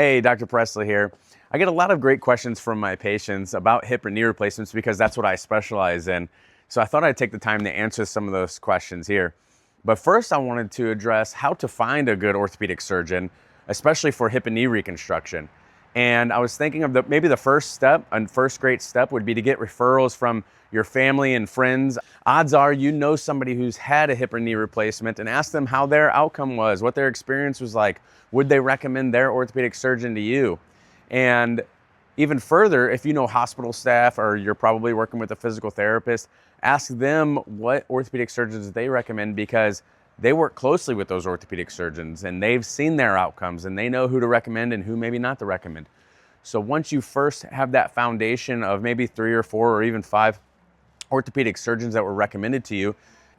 Hey, Dr. Presley here. I get a lot of great questions from my patients about hip and knee replacements because that's what I specialize in. So I thought I'd take the time to answer some of those questions here. But first, I wanted to address how to find a good orthopedic surgeon, especially for hip and knee reconstruction. And I was thinking of maybe the first step, and first great step would be to get referrals from your family and friends. Odds are you know somebody who's had a hip or knee replacement, and ask them how their outcome was, what their experience was like. Would they recommend their orthopedic surgeon to you? And even further, if you know hospital staff or you're probably working with a physical therapist, ask them what orthopedic surgeons they recommend, because they work closely with those orthopedic surgeons and they've seen their outcomes and they know who to recommend and who maybe not to recommend. So once you first have that foundation of maybe 3 or 4 or even 5 orthopedic surgeons that were recommended to you,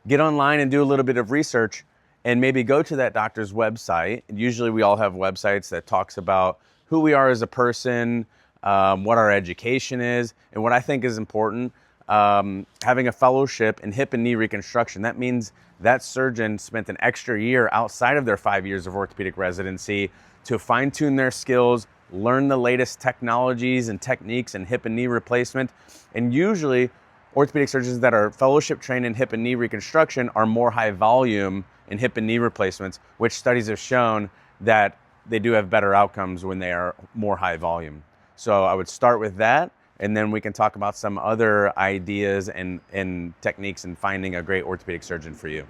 get online and do a little bit of research and maybe go to that doctor's website. Usually we all have websites that talks about who we are as a person, what our education is, and what I think is important, having a fellowship in hip and knee reconstruction. That means that surgeon spent an extra year outside of their 5 years of orthopedic residency to fine-tune their skills, learn the latest technologies and techniques in hip and knee replacement. And usually orthopedic surgeons that are fellowship trained in hip and knee reconstruction are more high volume in hip and knee replacements, which studies have shown that they do have better outcomes when they are more high volume. So I would start with that, and then we can talk about some other ideas and techniques in finding a great orthopedic surgeon for you.